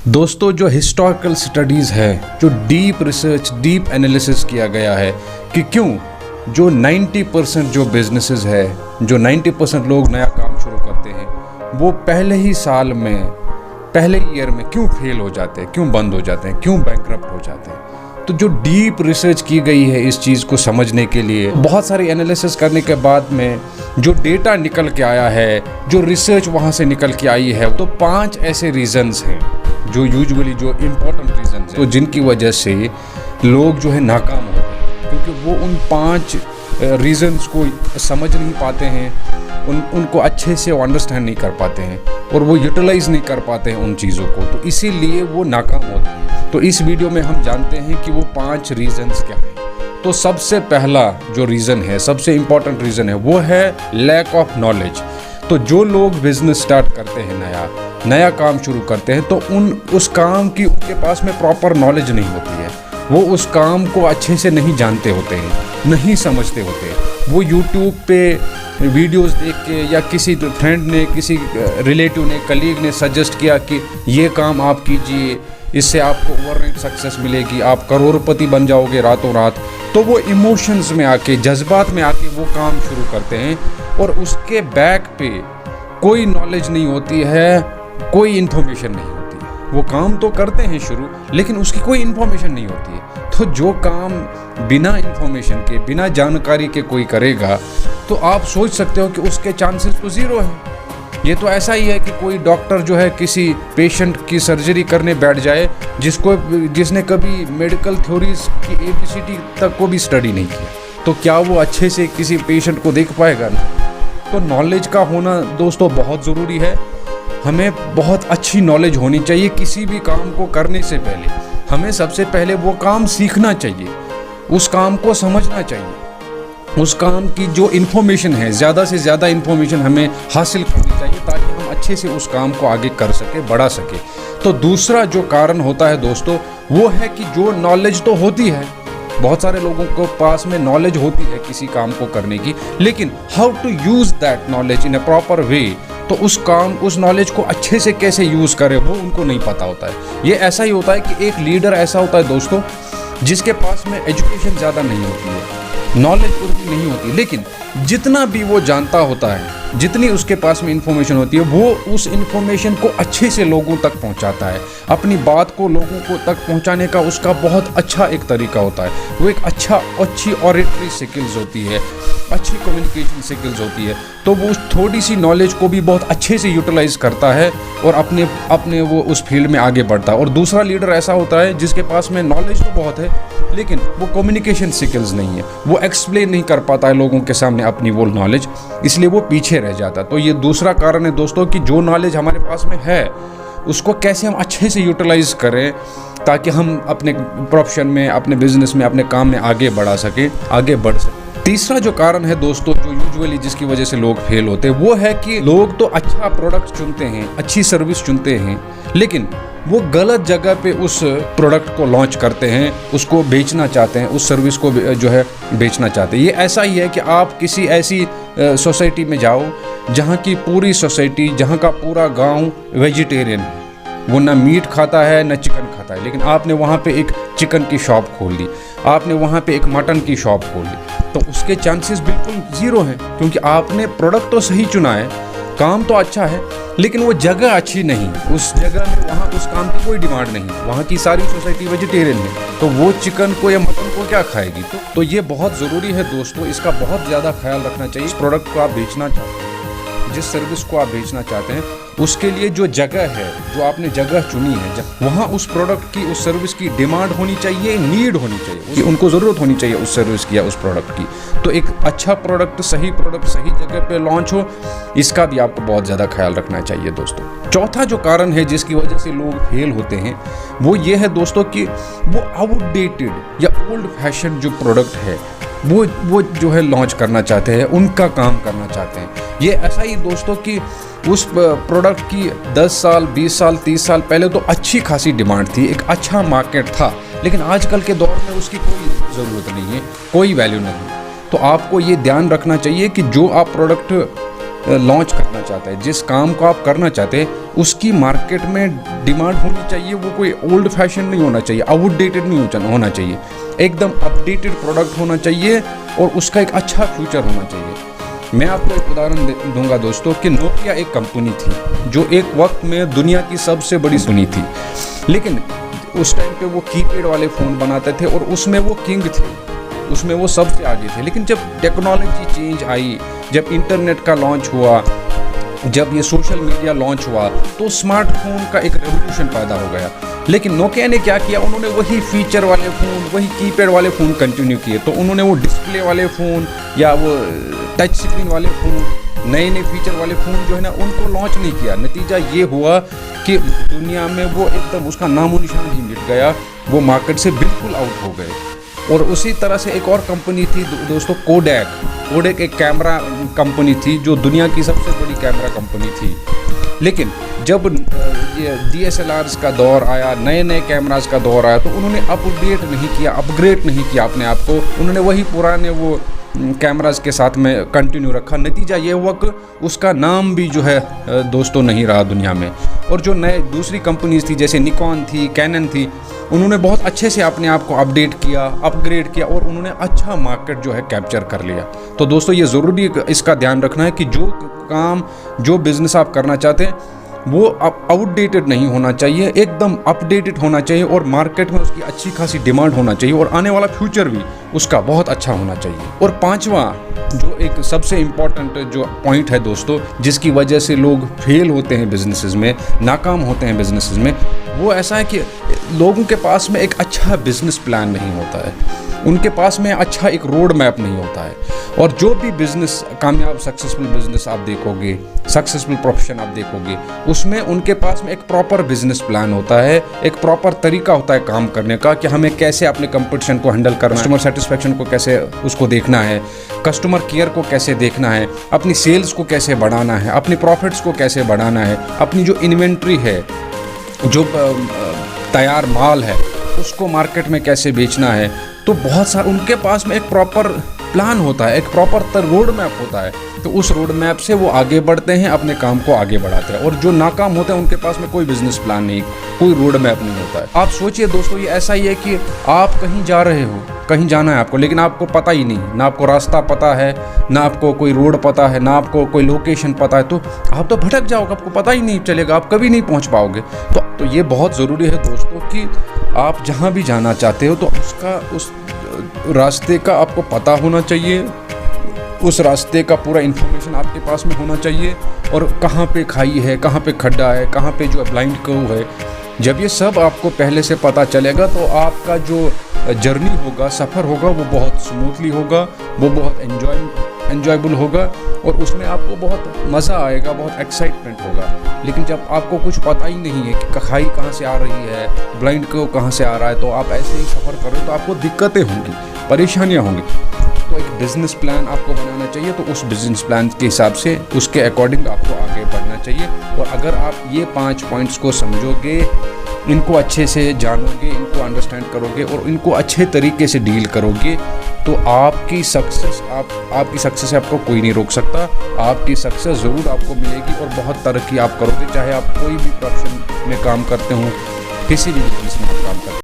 दोस्तों, जो historical studies है, जो डीप रिसर्च, डीप एनालिसिस किया गया है कि क्यों जो 90% जो बिजनेसेस है, जो 90% लोग नया काम शुरू करते हैं, वो पहले ही साल में, पहले ईयर में क्यों फेल हो जाते हैं, क्यों बंद हो जाते हैं, क्यों बैंकरप्ट हो जाते हैं। तो जो डीप रिसर्च की गई है इस चीज़ को समझने के लिए, बहुत सारी एनालिसिस करने के बाद में जो डेटा निकल के आया है, जो रिसर्च वहाँ से निकल के आई है, तो 5 ऐसे रीजंस हैं जो यूजुअली जो इम्पोर्टेंट रीजंस हैं, तो जिनकी वजह से लोग जो है नाकाम होते हैं, क्योंकि वो उन 5 रीजंस को समझ नहीं पाते हैं, उनको अच्छे से अंडरस्टैंड नहीं कर पाते हैं और वो यूटिलाइज नहीं कर पाते हैं उन चीज़ों को, तो इसीलिए वो नाकाम होते हैं। तो इस वीडियो में हम जानते हैं कि वो 5 रीजंस क्या हैं। तो सबसे पहला जो रीज़न है, सबसे इम्पॉर्टेंट रीज़न है, वो है लैक ऑफ नॉलेज। तो जो लोग बिजनेस स्टार्ट करते हैं, नया काम शुरू करते हैं, तो उस काम की उनके पास में प्रॉपर नॉलेज नहीं होती है, वो उस काम को अच्छे से नहीं जानते होते हैं, नहीं समझते होते हैं। वो यूट्यूब पे वीडियोस देख के या किसी फ्रेंड ने, किसी रिलेटिव ने, कलीग ने सजेस्ट किया कि ये काम आप कीजिए, इससे आपको ओवरनाइट सक्सेस मिलेगी, आप करोड़पति बन जाओगे रातों रात। तो वो इमोशंस में आके, जज्बात में आके वो काम शुरू करते हैं और उसके बैक पे कोई नॉलेज नहीं होती है, कोई इन्फॉर्मेशन नहीं होती है। वो काम तो करते हैं शुरू, लेकिन उसकी कोई इन्फॉर्मेशन नहीं होती है। तो जो काम बिना इन्फॉर्मेशन के, बिना जानकारी के कोई करेगा, तो आप सोच सकते हो कि उसके चांसेस तो ज़ीरो हैं। ये तो ऐसा ही है कि कोई डॉक्टर जो है किसी पेशेंट की सर्जरी करने बैठ जाए जिसने कभी मेडिकल थ्योरीज की ABCD तक को भी स्टडी नहीं किया, तो क्या वो अच्छे से किसी पेशेंट को देख पाएगा ना। तो नॉलेज का होना दोस्तों बहुत ज़रूरी है। हमें बहुत अच्छी नॉलेज होनी चाहिए किसी भी काम को करने से पहले। हमें सबसे पहले वो काम सीखना चाहिए, उस काम को समझना चाहिए, उस काम की जो इन्फॉर्मेशन है, ज़्यादा से ज़्यादा इन्फॉर्मेशन हमें हासिल करनी चाहिए ताकि हम अच्छे से उस काम को आगे कर सके, बढ़ा सके। तो दूसरा जो कारण होता है दोस्तों, वो है कि जो नॉलेज तो होती है, बहुत सारे लोगों को पास में नॉलेज होती है किसी काम को करने की, लेकिन how to use that knowledge in a proper way, तो उस नॉलेज को अच्छे से कैसे यूज़ करें वो उनको नहीं पता होता है। ये ऐसा ही होता है कि एक लीडर ऐसा होता है दोस्तों जिसके पास में एजुकेशन ज़्यादा नहीं होती है, नॉलेज उतनी नहीं होती, लेकिन जितना भी वो जानता होता है, जितनी उसके पास में इंफॉर्मेशन होती है, वो उस इंफॉर्मेशन को अच्छे से लोगों तक पहुंचाता है। अपनी बात को लोगों को तक पहुंचाने का उसका बहुत अच्छा एक तरीका होता है। वो एक अच्छी ऑरेटरी स्किल्स होती है, अच्छी कम्युनिकेशन स्किल्स होती है। तो वो उस थोड़ी सी नॉलेज को भी बहुत अच्छे से यूटिलाइज करता है और अपने वो उस फील्ड में आगे बढ़ता है। और दूसरा लीडर ऐसा होता है जिसके पास में नॉलेज तो बहुत है, लेकिन वो कम्युनिकेशन स्किल्स नहीं है, वो एक्सप्लेन नहीं कर पाता है लोगों के सामने अपनी वो नॉलेज, इसलिए वो पीछे रह जाता है। तो ये दूसरा कारण है दोस्तों कि जो नॉलेज हमारे पास में है उसको कैसे हम अच्छे से यूटिलाइज करें ताकि हम अपने प्रोफेशन में, अपने बिजनेस में, अपने काम में आगे बढ़ सकें। तीसरा जो कारण है दोस्तों, जो यूजुअली जिसकी वजह से लोग फेल होते हैं, वो है कि लोग तो अच्छा प्रोडक्ट चुनते हैं, अच्छी सर्विस चुनते हैं, लेकिन वो गलत जगह पे उस प्रोडक्ट को लॉन्च करते हैं, उसको बेचना चाहते हैं, उस सर्विस को जो है बेचना चाहते हैं। ये ऐसा ही है कि आप किसी ऐसी सोसाइटी में जाओ जहाँ की पूरी सोसाइटी, जहाँ का पूरा गांव वेजिटेरियन है, वो ना मीट खाता है ना चिकन खाता है, लेकिन आपने वहाँ पे एक चिकन की शॉप खोल दी, आपने वहाँ पे एक मटन की शॉप खोल दी, तो उसके चांसेस बिल्कुल ज़ीरो हैं, क्योंकि आपने प्रोडक्ट तो सही चुना है, काम तो अच्छा है, लेकिन वो जगह अच्छी नहीं, उस जगह में वहाँ उस काम की कोई डिमांड नहीं, वहाँ की सारी सोसाइटी वेजिटेरियन है, तो वो चिकन को या मटन को क्या खाएगी। तो ये बहुत ज़रूरी है दोस्तों, इसका बहुत ज़्यादा ख्याल रखना चाहिए। इस प्रोडक्ट को आप बेचना चाहते हैं, जिस सर्विस को आप बेचना चाहते हैं, उसके लिए जो जगह है, जो आपने जगह चुनी है, वहाँ उस प्रोडक्ट की, उस सर्विस की डिमांड होनी चाहिए, नीड होनी चाहिए, उनको ज़रूरत होनी चाहिए उस सर्विस की या उस प्रोडक्ट की। तो एक अच्छा प्रोडक्ट सही जगह पे लॉन्च हो, इसका भी आपको बहुत ज़्यादा ख्याल रखना चाहिए दोस्तों। चौथा जो कारण है जिसकी वजह से लोग फेल होते हैं, वो ये है दोस्तों कि वो आउटडेटेड या ओल्ड फैशन जो प्रोडक्ट है वो जो है लॉन्च करना चाहते हैं, उनका काम करना चाहते हैं। ये ऐसा ही दोस्तों कि उस प्रोडक्ट की 10 साल, 20 साल, 30 साल पहले तो अच्छी खासी डिमांड थी, एक अच्छा मार्केट था, लेकिन आजकल के दौर में उसकी कोई ज़रूरत नहीं है, कोई वैल्यू नहीं। तो आपको ये ध्यान रखना चाहिए कि जो आप प्रोडक्ट लॉन्च करना चाहता है, जिस काम को आप करना चाहते हैं उसकी मार्केट में डिमांड होनी चाहिए। वो कोई ओल्ड फैशन नहीं होना चाहिए, आउटडेटेड नहीं होना चाहिए, एकदम अपडेटेड प्रोडक्ट होना चाहिए और उसका एक अच्छा फ्यूचर होना चाहिए। मैं आपको एक उदाहरण दूंगा दोस्तों कि नोकिया एक कंपनी थी जो एक वक्त में दुनिया की सबसे बड़ी कंपनी थी, लेकिन उस टाइम पे वो कीपैड वाले फ़ोन बनाते थे और उसमें वो किंग थे, उसमें वो सबसे आगे थे। लेकिन जब टेक्नोलॉजी चेंज आई, जब इंटरनेट का लॉन्च हुआ, जब ये सोशल मीडिया लॉन्च हुआ, तो स्मार्टफोन का एक रेवोल्यूशन पैदा हो गया। लेकिन नोकिया ने क्या किया, उन्होंने वही फीचर वाले फ़ोन, वही कीपैड वाले फ़ोन कंटिन्यू किए। तो उन्होंने वो डिस्प्ले वाले फ़ोन या वो टच स्क्रीन वाले फ़ोन, नए नए फीचर वाले फ़ोन जो है ना, उनको लॉन्च नहीं किया। नतीजा ये हुआ कि दुनिया में वो एकदम उसका नामो निशान ही मिट गया, वो मार्केट से बिल्कुल आउट हो गए। और उसी तरह से एक और कंपनी थी दोस्तों, कोडेक एक कैमरा कंपनी थी जो दुनिया की सबसे बड़ी कैमरा कंपनी थी। लेकिन जब ये DSLRs का दौर आया, नए नए कैमरास का दौर आया, तो उन्होंने अपडेट नहीं किया, अपग्रेड नहीं किया अपने आप को, उन्होंने वही पुराने वो कैमरास के साथ में कंटिन्यू रखा। नतीजा ये हुआ कि उसका नाम भी जो है दोस्तों नहीं रहा दुनिया में। और जो नए दूसरी कंपनीज थी जैसे निकॉन थी, कैनन थी, उन्होंने बहुत अच्छे से अपने आप को अपडेट किया, अपग्रेड किया और उन्होंने अच्छा मार्केट जो है कैप्चर कर लिया। तो दोस्तों ये ज़रूरी इसका ध्यान रखना है कि जो काम, जो बिज़नेस आप करना चाहते हैं वो आउटडेटेड नहीं होना चाहिए, एकदम अपडेटेड होना चाहिए और मार्केट में उसकी अच्छी खासी डिमांड होना चाहिए और आने वाला फ्यूचर भी उसका बहुत अच्छा होना चाहिए। और पांचवा जो एक सबसे इम्पॉर्टेंट जो पॉइंट है दोस्तों, जिसकी वजह से लोग फेल होते हैं बिजनेसेस में, नाकाम होते हैं बिजनेसेस में, वो ऐसा है कि लोगों के पास में एक अच्छा बिजनेस प्लान नहीं होता है, उनके पास में अच्छा एक रोड मैप नहीं होता है। और जो भी बिजनेस, कामयाब सक्सेसफुल बिजनेस आप देखोगे, सक्सेसफुल प्रोफेशन आप देखोगे, उसमें उनके पास में एक प्रॉपर बिजनेस प्लान होता है, एक प्रॉपर तरीका होता है काम करने का कि हमें कैसे अपने कंपटीशन को हैंडल करना है, कस्टमर सेटिस्फेक्शन को कैसे उसको देखना है, कस्टमर केयर को कैसे देखना है, अपनी सेल्स को कैसे बढ़ाना है, अपनी प्रॉफिट्स को कैसे बढ़ाना है, अपनी जो इन्वेंट्री है, जो तैयार माल है, उसको मार्केट में कैसे बेचना है। तो बहुत सारा उनके पास में एक प्रॉपर प्लान होता है, एक प्रॉपर रोड मैप होता है। तो उस रोड मैप से वो आगे बढ़ते हैं, अपने काम को आगे बढ़ाते हैं। और जो नाकाम होते हैं उनके पास में कोई बिजनेस प्लान नहीं, कोई रोड मैप नहीं होता है। आप सोचिए दोस्तों, ये ऐसा ही है कि आप कहीं जा रहे हो, कहीं जाना है आपको, लेकिन आपको पता ही नहीं, ना आपको रास्ता पता है, ना आपको कोई रोड पता है, ना आपको कोई लोकेशन पता है, तो आप तो भटक जाओगे, आपको पता ही नहीं चलेगा, आप कभी नहीं पहुंच पाओगे। तो ये बहुत ज़रूरी है दोस्तों कि आप जहां भी जाना चाहते हो तो उस रास्ते का आपको पता होना चाहिए, उस रास्ते का पूरा इन्फॉर्मेशन आपके पास में होना चाहिए, और कहाँ पे खाई है, कहाँ पे खड्डा है, कहाँ पे जो ब्लाइंड कर्व है। जब ये सब आपको पहले से पता चलेगा तो आपका जो जर्नी होगा, सफ़र होगा, वो बहुत स्मूथली होगा, वो बहुत एन्जॉयबल होगा और उसमें आपको बहुत मज़ा आएगा, बहुत एक्साइटमेंट होगा। लेकिन जब आपको कुछ पता ही नहीं है कि खाई कहाँ से आ रही है, ब्लाइंड कर्व कहाँ से आ रहा है, तो आप ऐसे ही सफ़र कर रहे हो तो आपको दिक्कतें होंगी, परेशानियाँ होंगी। तो एक बिज़नेस प्लान आपको बनाना चाहिए, तो उस बिज़नेस प्लान के हिसाब से, उसके अकॉर्डिंग आपको आगे बढ़ना चाहिए। और अगर आप ये 5 पॉइंट्स को समझोगे, इनको अच्छे से जानोगे, इनको अंडरस्टैंड करोगे और इनको अच्छे तरीके से डील करोगे, तो आपकी सक्सेस से आपको कोई नहीं रोक सकता। आपकी सक्सेस ज़रूर आपको मिलेगी और बहुत तरक्की आप करोगे, चाहे आप कोई भी प्रोफेशन में काम करते हो, किसी भी बिजनेस में आप काम